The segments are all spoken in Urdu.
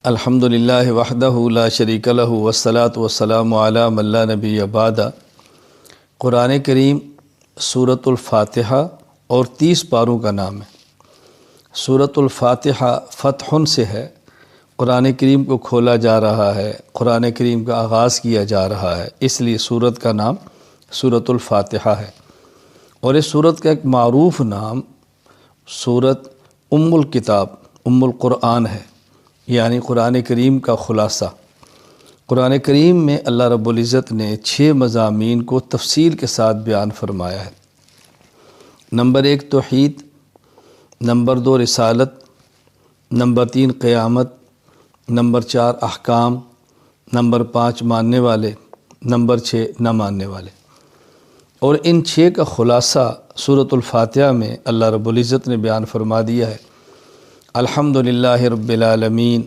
الحمدللہ وحدہ لا شریک لہ والصلاة والسلام علی من لا نبی بعد۔ قرآن کریم سورۃ الفاتحہ اور 30 پاروں کا نام ہے۔ سورۃ الفاتحہ فتح سے ہے، قرآن کریم کو کھولا جا رہا ہے، قرآن کریم کا آغاز کیا جا رہا ہے، اس لیے سورت کا نام سورۃ الفاتحہ ہے۔ اور اس سورت کا ایک معروف نام سورۃ ام الکتاب، ام القرآن ہے، یعنی قرآن کریم کا خلاصہ۔ قرآن کریم میں اللہ رب العزت نے 6 مضامین کو تفصیل کے ساتھ بیان فرمایا ہے۔ نمبر 1 توحید، نمبر 2 رسالت، نمبر 3 قیامت، نمبر 4 احکام، نمبر 5 ماننے والے، نمبر 6 نہ ماننے والے۔ اور ان 6 کا خلاصہ سورۃ الفاتحہ میں اللہ رب العزت نے بیان فرما دیا ہے۔ الحمدللہ رب العالمین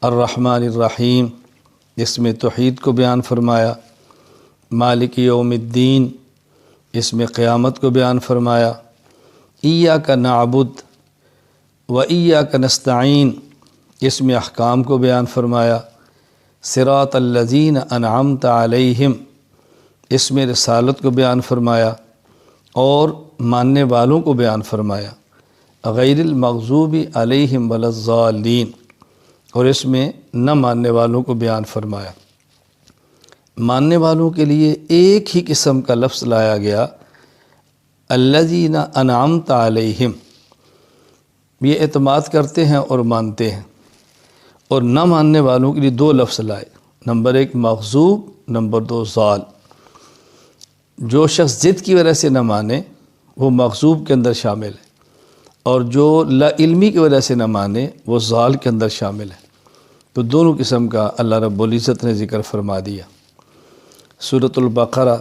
الرحمن الرحیم، اس میں توحید کو بیان فرمایا۔ مالک یوم الدین، اس میں قیامت کو بیان فرمایا۔ ایاک نعبد و ایاک نستعین، اس میں احکام کو بیان فرمایا۔ صراط الذین انعمت علیہم، اس میں رسالت کو بیان فرمایا اور ماننے والوں کو بیان فرمایا۔ غیر المغضوب علیہم ولا الضالین، اور اس میں نہ ماننے والوں کو بیان فرمایا۔ ماننے والوں کے لیے ایک ہی قسم کا لفظ لایا گیا، الذین انعمت علیہم، یہ اعتماد کرتے ہیں اور مانتے ہیں۔ اور نہ ماننے والوں کے لیے 2 لفظ لائے، نمبر 1 مغضوب، نمبر 2 ضال۔ جو شخص ضد کی وجہ سے نہ مانے وہ مغضوب کے اندر شامل ہے، اور جو لا علمی کی وجہ سے نہ مانے وہ ضال کے اندر شامل ہے۔ تو دونوں قسم کا اللہ رب العزت نے ذکر فرما دیا۔ سورۃ البقرہ،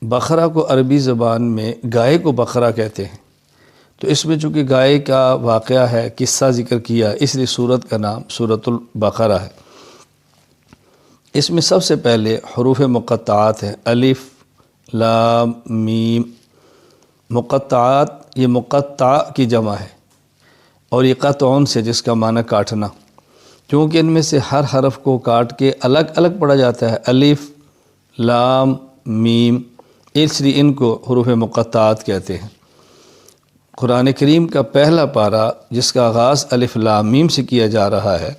بقرہ کو عربی زبان میں گائے کو بقرہ کہتے ہیں، تو اس میں چونکہ گائے کا واقعہ ہے، قصہ ذکر کیا، اس لیے سورت کا نام سورۃ البقرہ ہے۔ اس میں سب سے پہلے حروف مقطعات ہیں، الف لام میم۔ مقطعات یہ مقطع کی جمع ہے، اور یہ قطعون سے، جس کا معنی کاٹنا، کیونکہ ان میں سے ہر حرف کو کاٹ کے الگ الگ پڑھا جاتا ہے، الف لام میم، اس لیے ان کو حروف مقطعات کہتے ہیں۔ قرآن کریم کا پہلا پارہ جس کا آغاز الف لام میم سے کیا جا رہا ہے،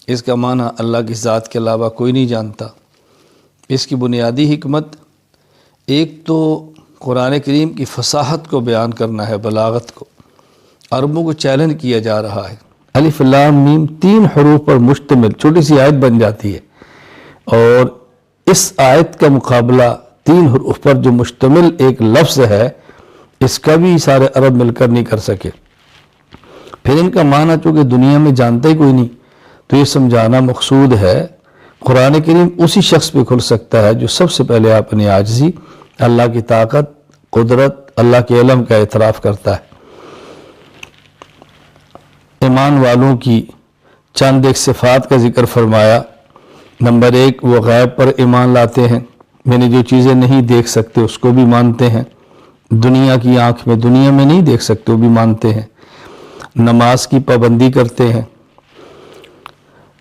اس کا معنی اللہ کی ذات کے علاوہ کوئی نہیں جانتا۔ اس کی بنیادی حکمت ایک تو قرآن کریم کی فصاحت کو بیان کرنا ہے، بلاغت کو۔ عربوں کو چیلنج کیا جا رہا ہے۔ الف لام میم 3 حروف پر مشتمل چھوٹی سی آیت بن جاتی ہے، اور اس آیت کا مقابلہ 3 حروف پر جو مشتمل ایک لفظ ہے، اس کا بھی سارے عرب مل کر نہیں کر سکے۔ پھر ان کا معنی چونکہ دنیا میں جانتا ہی کوئی نہیں، تو یہ سمجھانا مقصود ہے قرآن کریم اسی شخص پہ کھل سکتا ہے جو سب سے پہلے اپنی عاجزی، اللہ کی طاقت، قدرت، اللہ کے علم کا اعتراف کرتا ہے۔ ایمان والوں کی چند ایک صفات کا ذکر فرمایا۔ نمبر 1 وہ غیب پر ایمان لاتے ہیں، یعنی جو چیزیں نہیں دیکھ سکتے اس کو بھی مانتے ہیں، دنیا کی آنکھ میں دنیا میں نہیں دیکھ سکتے وہ بھی مانتے ہیں۔ نماز کی پابندی کرتے ہیں،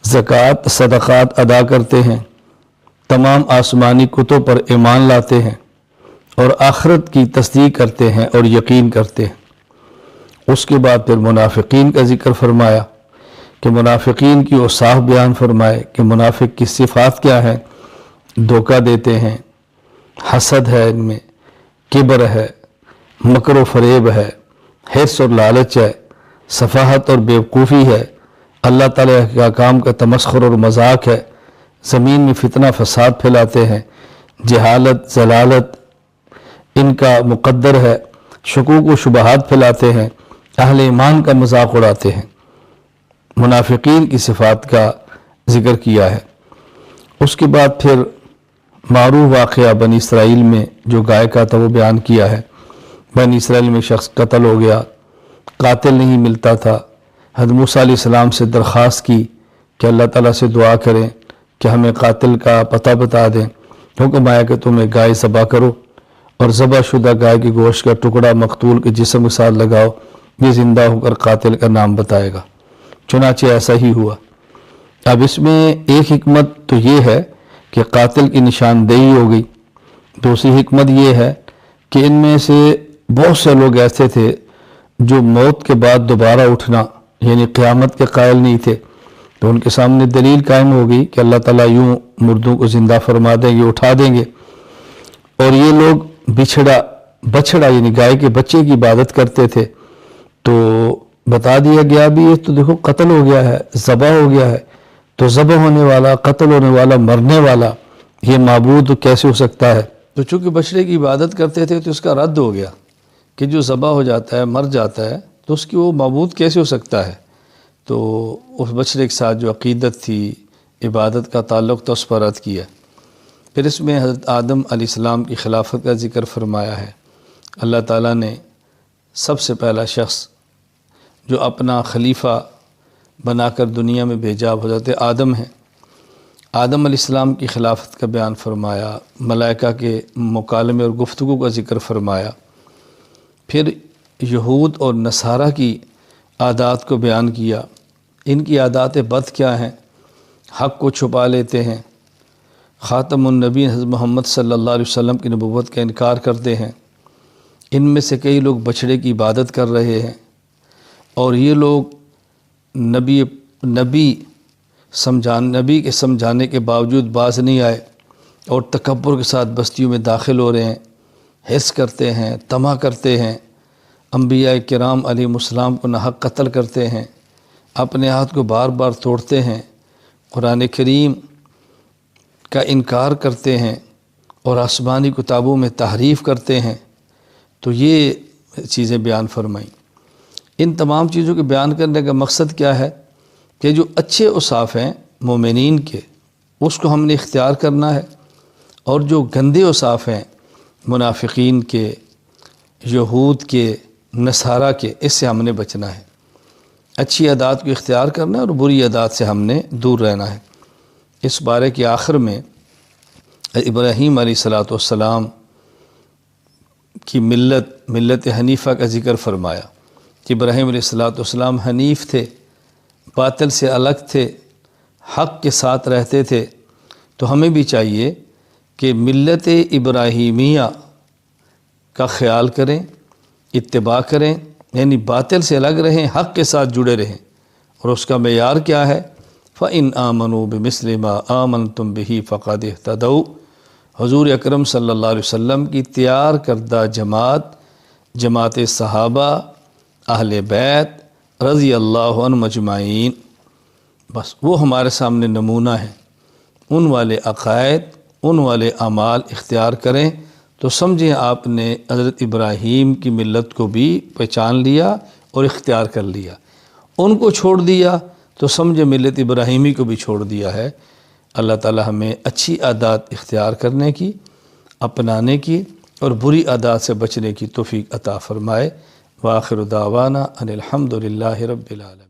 زکوٰۃ صدقات ادا کرتے ہیں، تمام آسمانی کتب پر ایمان لاتے ہیں، اور آخرت کی تصدیق کرتے ہیں اور یقین کرتے ہیں۔ اس کے بعد پھر منافقین کا ذکر فرمایا کہ منافقین کی اوصاف بیان فرمائے کہ منافق کی صفات کیا ہیں۔ دھوکہ دیتے ہیں، حسد ہے ان میں، کبر ہے، مکر و فریب ہے، حرص اور لالچ ہے، سفاہت اور بیوقوفی ہے، اللہ تعالیٰ کے احکام کا تمسخر اور مذاق ہے، زمین میں فتنہ فساد پھیلاتے ہیں، جہالت ضلالت ان کا مقدر ہے، شکوک و شبہات پھیلاتے ہیں، اہل ایمان کا مذاق اڑاتے ہیں۔ منافقین کی صفات کا ذکر کیا ہے۔ اس کے بعد پھر معروف واقعہ بنی اسرائیل میں جو گائے کا تھا وہ بیان کیا ہے۔ بنی اسرائیل میں شخص قتل ہو گیا، قاتل نہیں ملتا تھا۔ حضرت موسیٰ علیہ السلام سے درخواست کی کہ اللہ تعالیٰ سے دعا کریں کہ ہمیں قاتل کا پتہ بتا دیں۔ حکم آیا کہ تم ایک گائے ذبح کرو، اور ذبح شدہ گائے کے گوشت کا ٹکڑا مقتول کے جسم کے ساتھ لگاؤ، یہ زندہ ہو کر قاتل کا نام بتائے گا۔ چنانچہ ایسا ہی ہوا۔ اب اس میں ایک حکمت تو یہ ہے کہ قاتل کی نشاندہی ہو گئی، دوسری حکمت یہ ہے کہ ان میں سے بہت سے لوگ ایسے تھے جو موت کے بعد دوبارہ اٹھنا یعنی قیامت کے قائل نہیں تھے، تو ان کے سامنے دلیل قائم ہو گئی کہ اللہ تعالیٰ یوں مردوں کو زندہ فرما دیں گے، اٹھا دیں گے۔ اور یہ لوگ بچھڑا یعنی گائے کے بچے کی عبادت کرتے تھے، تو بتا دیا گیا بھی یہ تو دیکھو قتل ہو گیا ہے، ذبح ہو گیا ہے، تو ذبح ہونے والا، قتل ہونے والا، مرنے والا یہ معبود کیسے ہو سکتا ہے؟ تو چونکہ بچڑے کی عبادت کرتے تھے تو اس کا رد ہو گیا کہ جو ذبح ہو جاتا ہے، مر جاتا ہے، تو اس کی وہ معبود کیسے ہو سکتا ہے؟ تو اس بچڑے کے ساتھ جو عقیدت تھی، عبادت کا تعلق تھا، اس پر رد کیا۔ پھر اس میں حضرت آدم علیہ السلام کی خلافت کا ذکر فرمایا ہے۔ اللہ تعالیٰ نے سب سے پہلا شخص جو اپنا خلیفہ بنا کر دنیا میں بھیجا حضرت آدم ہیں۔ آدم علیہ السلام کی خلافت کا بیان فرمایا، ملائکہ کے مکالمے اور گفتگو کا ذکر فرمایا، پھر یہود اور نصارہ کی عادات کو بیان کیا۔ ان کی عادات بد کیا ہیں؟ حق کو چھپا لیتے ہیں، خاتم النبی حضرت محمد صلی اللہ علیہ وسلم کی نبوت کا انکار کرتے ہیں۔ ان میں سے کئی لوگ بچڑے کی عبادت کر رہے ہیں، اور یہ لوگ نبی کے سمجھانے کے باوجود باز نہیں آئے اور تکبر کے ساتھ بستیوں میں داخل ہو رہے ہیں، حس کرتے ہیں، طمع کرتے ہیں، انبیاء کرام علیہ السلام کو ناحق قتل کرتے ہیں، اپنے ہاتھ کو بار بار توڑتے ہیں، قرآن کریم کا انکار کرتے ہیں اور آسمانی کتابوں میں تحریف کرتے ہیں۔ تو یہ چیزیں بیان فرمائیں۔ ان تمام چیزوں کے بیان کرنے کا مقصد کیا ہے کہ جو اچھے اوصاف ہیں مومنین کے، اس کو ہم نے اختیار کرنا ہے، اور جو گندے اوصاف ہیں منافقین کے، یہود کے، نصارہ کے، اس سے ہم نے بچنا ہے۔ اچھی عادات کو اختیار کرنا ہے اور بری عادات سے ہم نے دور رہنا ہے۔ اس بارے کے آخر میں ابراہیم علیہ السلام کی ملت حنیفہ کا ذکر فرمایا کہ ابراہیم علیہ السلام حنیف تھے، باطل سے الگ تھے، حق کے ساتھ رہتے تھے۔ تو ہمیں بھی چاہیے کہ ملت ابراہیمیہ کا خیال کریں، اتباع کریں، یعنی باطل سے الگ رہیں، حق کے ساتھ جڑے رہیں۔ اور اس کا معیار کیا ہے؟ فَإِنْ آمَنُوا بِمِثْلِ مَا آمَنْتُمْ بِهِ فَقَدِ اهْتَدَوْا۔ حضور اکرم صلی اللہ علیہ وسلم کی تیار کردہ جماعت صحابہ، اہل بیت رضی اللہ عنہم اجمعین، بس وہ ہمارے سامنے نمونہ ہیں۔ ان والے عقائد، ان والے اعمال اختیار کریں تو سمجھیں آپ نے حضرت ابراہیم کی ملت کو بھی پہچان لیا اور اختیار کر لیا۔ ان کو چھوڑ دیا تو سمجھے ملت ابراہیمی کو بھی چھوڑ دیا ہے۔ اللہ تعالی ہمیں اچھی عادات اختیار کرنے کی، اپنانے کی، اور بری عادات سے بچنے کی توفیق عطا فرمائے۔ وآخر دعوانا ان الحمد للہ رب العالمین۔